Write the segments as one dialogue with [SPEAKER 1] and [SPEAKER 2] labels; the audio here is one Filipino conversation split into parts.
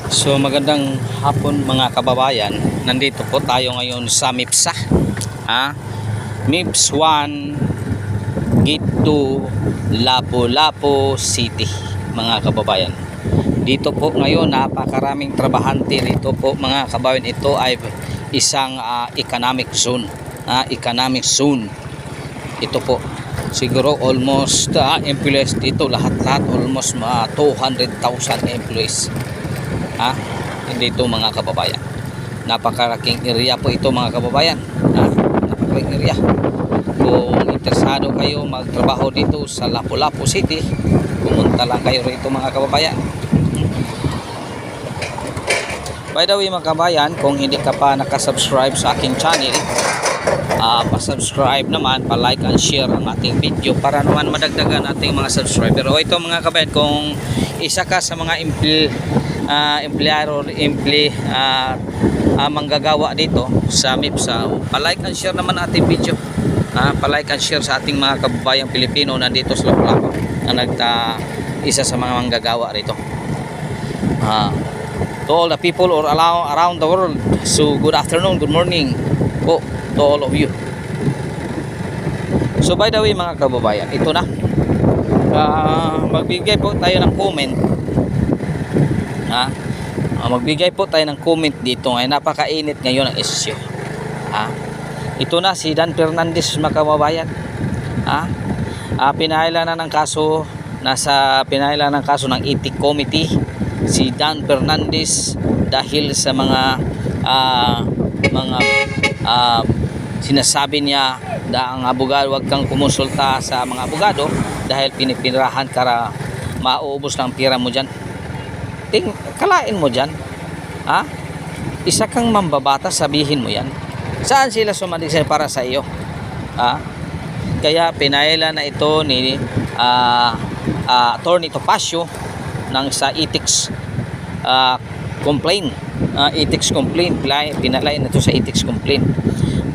[SPEAKER 1] So magandang hapon mga kababayan. Nandito po tayo ngayon sa MIPSA. MIPS 1 Gate 2 Lapu-Lapu City mga kababayan. Dito po ngayon napakaraming trabahante rito po mga kababayan. Ito ay isang economic zone. Economic zone. Ito po. Siguro almost employees dito lahat-lahat almost 200,000 employees. Dito mga kababayan, napakalaking area po ito mga kababayan. Napakalaking area. Kung interesado kayo magtrabaho dito sa Lapu-Lapu City, pumunta lang kayo rito mga kababayan. By the way mga kababayan, kung hindi ka pa nakasubscribe sa aking channel, pa-subscribe naman, pa-like and share ang ating video para naman madagdagan ating mga subscriber. O ito mga kababayan, kung isa ka sa mga empleyado, manggagawa dito sa MIPSA, pa-like and share naman ating video. Pa-like and share sa ating mga kababayang Pilipino nandito sa Lapu-Lapu na isa sa mga manggagawa rito. To all the people or around the world, so good afternoon, good morning po to all of you. So by the way mga kababayan, ito na, magbigay po tayo ng comment. Magbigay po tayo ng comment dito ngayon. Napakainit ngayon ang issue. Ito na si Dan Fernandez mga kababayan. Pinahila na ng kaso, nasa pinahila ng kaso ng Ethics Committee si Dan Fernandez dahil sa mga sinasabi niya na ang abogado, wag kang kumonsulta sa mga abogado dahil pinipirahan para mauubos ng pira mo dyan. Kalain mo dyan, isa kang mambabata, sabihin mo yan. Saan sila sumalisay para sa iyo? Kaya pinahila na ito ni Attorney Topacio ng sa ethics complaint. Ethics complaint, pinalain na ito sa ethics complaint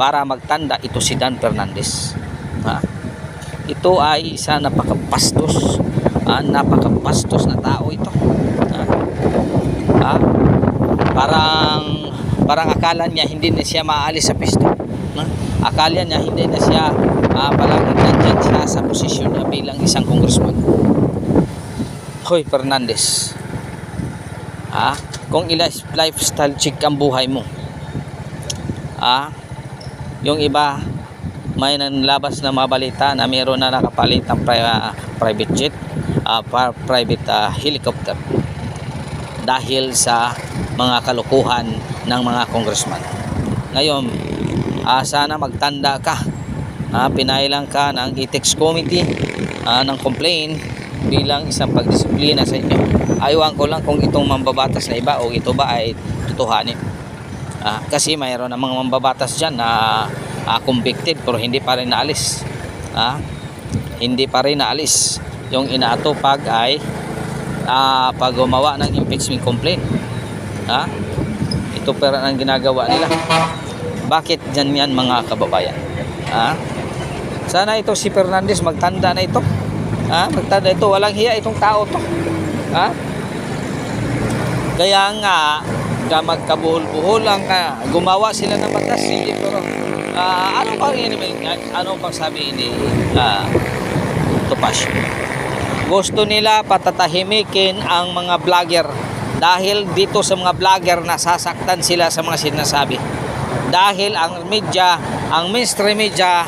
[SPEAKER 1] para magtanda ito si Dan Fernandez. Ito ay isa napakapastos, napakapastos na tao ito. Parang akala niya hindi na siya maalis sa pisto. Akala niya hindi na siya palaging nandyan siya sa posisyon niya bilang isang congressman. Hoy Fernandez, kung lifestyle chick ang buhay mo, yung iba may nanlabas na mga balita na mayroon na nakapalit ng private jet, private helicopter dahil sa mga kalukuhan ng mga congressman. Ngayon, sana magtanda ka. Pinailang ka ng Ethics Committee ng complaint bilang isang pagdisiplina sa inyo. Aywan ko lang kung itong mambabatas na iba o ito ba ay tutuhanin. Kasi mayroon ng mga mambabatas dyan na convicted pero hindi pa rin naalis. Hindi pa rin naalis. Yung inaatupag ay pag gumawa ng impeachment complaint. Ito pero ang ginagawa nila. Bakit dyan yan mga kababayan? Sana ito si Fernandez magtanda na ito. Magtanda ito, walang hiya itong tao to. Kaya nga magkabuhol-buhol lang gumawa sila ng batas, hindi pero ano pang sabi ni Topacio? Gusto nila patatahimikin ang mga vlogger dahil dito sa mga vlogger nasasaktan sila sa mga sinasabi. Dahil ang media, ang mainstream media,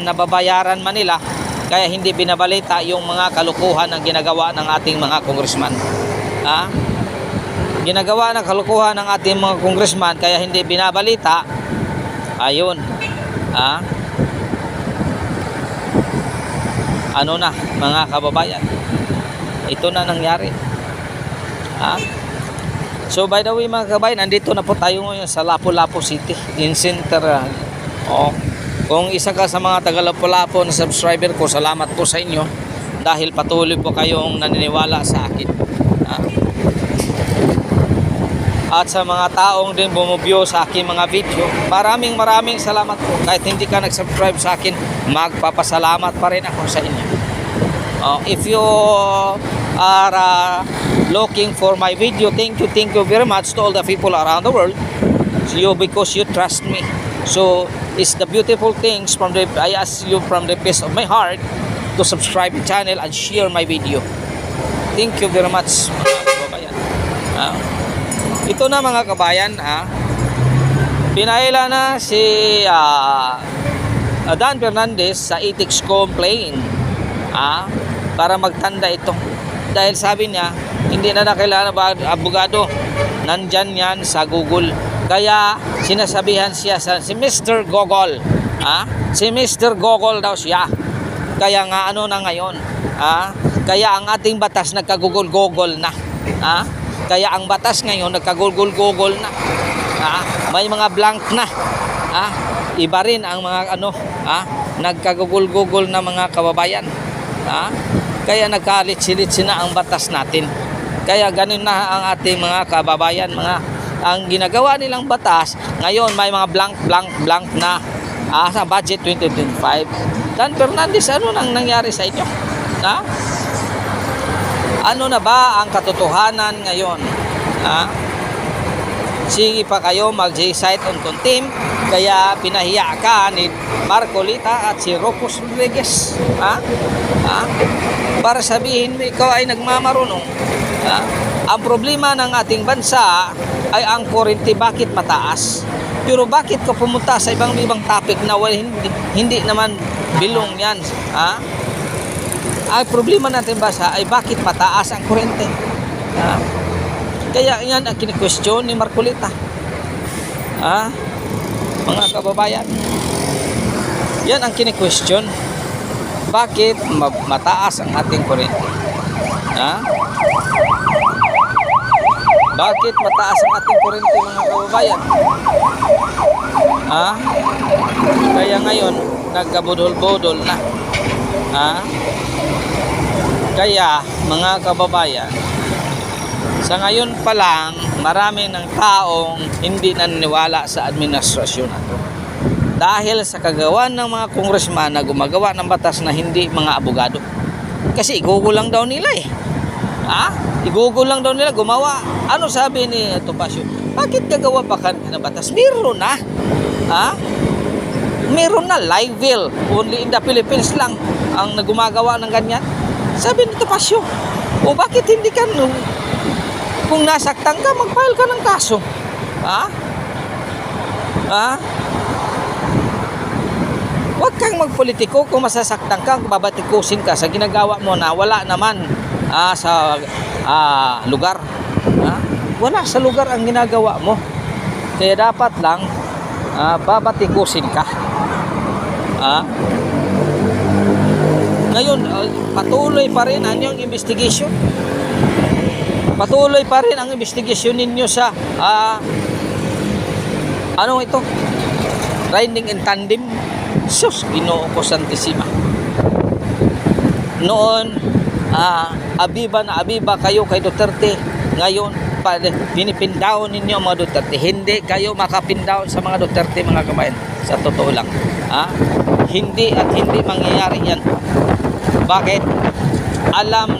[SPEAKER 1] nababayaran man nila kaya hindi binabalita yung mga kalukuhan na ginagawa ng ating mga congressman. Ginagawa ng kalukuhan ng ating mga congressman kaya hindi binabalita. Ayun. Ano na mga kababayan, ito na nangyari. So by the way mga kababayan, nandito na po tayo ngayon sa Lapu-Lapu City in center. Kung isa ka sa mga taga Lapu-Lapu na subscriber ko, salamat po sa inyo dahil patuloy po kayong naniniwala sa akin. At sa mga taong din bumubyo sa akin mga video, maraming salamat po. Kahit hindi ka nag-subscribe sa akin, magpapasalamat pa rin ako sa inyo. If you are looking for my video. Thank you very much to all the people around the world. You because you trust me. So it's the beautiful things I ask you from the best of my heart to subscribe the channel and share my video. Thank you very much mga kababayan. Ito na mga kabayan, pinaila na si Dan Fernandez sa ethics complaint para magtanda ito. Dahil sabi niya, hindi na kailangan ba abogado, nandyan yan sa Google. Kaya sinasabihan siya si Mr. Google. Si Mr. Google daw siya. Kaya nga ano na ngayon, kaya ang ating batas nagka-Google na. Kaya ang batas ngayon nagka-Google na. May mga blank na. Iba rin ang mga nagka-Google na mga kababayan. Kaya nagkalit-silit na ang batas natin. Kaya ganun na ang ating mga kababayan, ang ginagawa nilang batas ngayon may mga blank na sa budget 2025. Dan Fernandez, ano nang nangyari sa inyo? Ano na ba ang katotohanan ngayon? Sige pa kayo mag-cite on contempt, kaya pinahiya ka ni Marcolita at si Rocos Rodriguez. Para sabihin mo ikaw ay nagmamarunong. Ang problema ng ating bansa ay ang kurente bakit mataas. Pero bakit ka pumunta sa ibang topic na hindi naman bilong yan? Ang problema natin bansa ay bakit mataas ang kurente. Kaya yan ang kini-question ni Marcolita. Mga kababayan, yan ang kini-question. Bakit mataas ang ating kurente? Bakit mataas ang ating kurente mga kababayan? Kaya ngayon nagkabudol-budol na. Kaya mga kababayan, sa ngayon pa lang marami ng taong hindi naniniwala sa administrasyon nato. Dahil sa kagawan ng mga congressman na gumagawa ng batas na hindi mga abogado. Kasi i-google lang daw nila i-google lang daw nila gumawa. Ano sabi ni Topacio? Bakit gagawa pa ka ng batas? Meron na. Meron na live bill. Only in the Philippines lang ang nagumagawa ng ganyan. Sabi ni Topacio, bakit hindi ka kung nasaktan ka, mag-file ka ng kaso. Huwag kang magpolitiko kung masasaktan ka, babatikusin ka sa ginagawa mo na wala naman sa lugar. Wala sa lugar ang ginagawa mo. Kaya dapat lang babatikusin ka. Ngayon, patuloy pa rin ang iyong investigation. Patuloy pa rin ang investigation ninyo sa ano ito? Riding in tandem. Sus, Ginoo ko Santissima. Noon, abiba kayo kay Duterte. Ngayon, pinipindown ninyo mga Duterte. Hindi kayo makapindown sa mga Duterte mga kabayan. Sa totoo lang. Hindi at hindi mangyayari yan. Bakit? Alam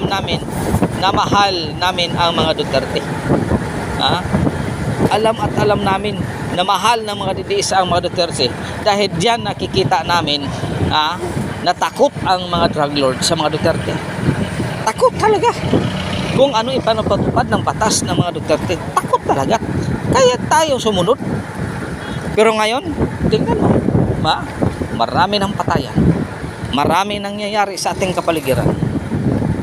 [SPEAKER 1] namin na mahal namin ang mga Duterte. Alam namin na mahal ng mga ditiisa ang mga Duterte. Dahil diyan nakikita namin na takot ang mga drug lord sa mga Duterte. Takot talaga. Kung ano ipanapatupad ng batas ng mga Duterte, takot talaga. Kaya tayo sumunod. Pero ngayon, tingnan mo, marami ng patayan. Marami nangyayari sa ating kapaligiran.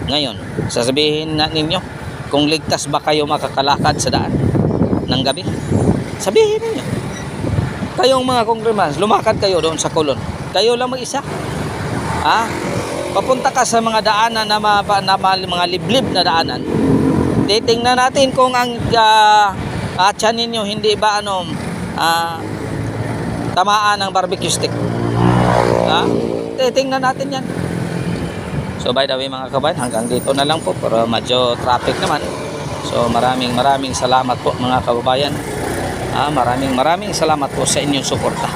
[SPEAKER 1] Ngayon, sasabihin na ninyo, kung ligtas ba kayo makakalakad sa daan ng gabi? Sabihin ninyo. Kayong mga congressman, lumakad kayo doon sa Colon. Kayo lang mag-isa. Papunta ka sa mga daanan na mga liblib na daanan. Titingnan natin kung ang tiyan ninyo hindi ba tamaan ng barbecue stick. Titingnan natin yan. So by the way mga kabayan, hanggang dito na lang po, pero medyo traffic naman. So maraming salamat po mga kababayan. Maraming salamat po sa inyong suporta.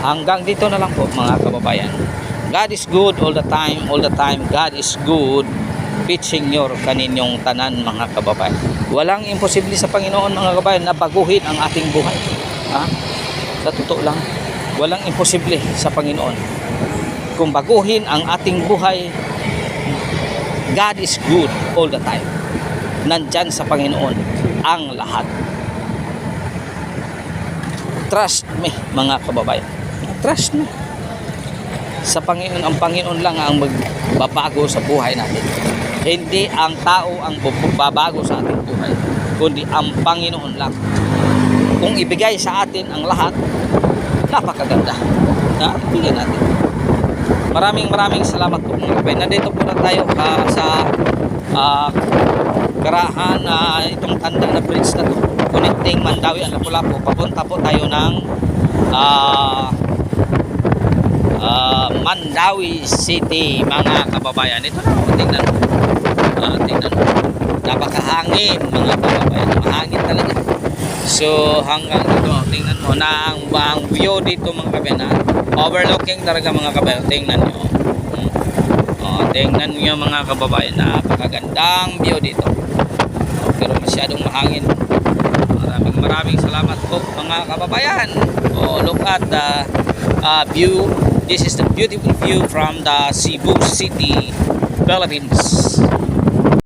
[SPEAKER 1] Hanggang dito na lang po mga kababayan. God is good all the time. God is good. pitching your kaninyong tanan mga kababayan. Walang imposible sa Panginoon mga kababayan na baguhin ang ating buhay. Ha? Sa totoo lang, walang imposible sa Panginoon. Kung baguhin ang ating buhay, God is good all the time. Nandyan sa Panginoon ang lahat. Trust me mga kababayan. Trust me. Sa Panginoon, ang Panginoon lang ang magbabago sa buhay natin. Hindi ang tao ang babago sa ating buhay, kundi ang Panginoon lang. Kung ibigay sa atin ang lahat, napakaganda. Bigyan natin. Maraming salamat po mga kababayan. Nandito po na tayo sa Karahan itong tanda na bridge na to, connecting Mandawi and Lapu-Lapu. Papunta po tayo ng Mandawi City mga kababayan. Ito na, tingnan mo. Tingnan mo. Napakahangin mga kababayan. Mahangin talaga. So hanggang dito, tingnan mo na ang view dito mga kababayan. Overlooking talaga mga kababayan. Tingnan nyo. Tingnan nyo mga kababayan. Napakagandang view dito. Pero masyadong mahangin. Maraming salamat po mga kababayan. Look at the view. This is the beautiful view from the Cebu City, Philippines.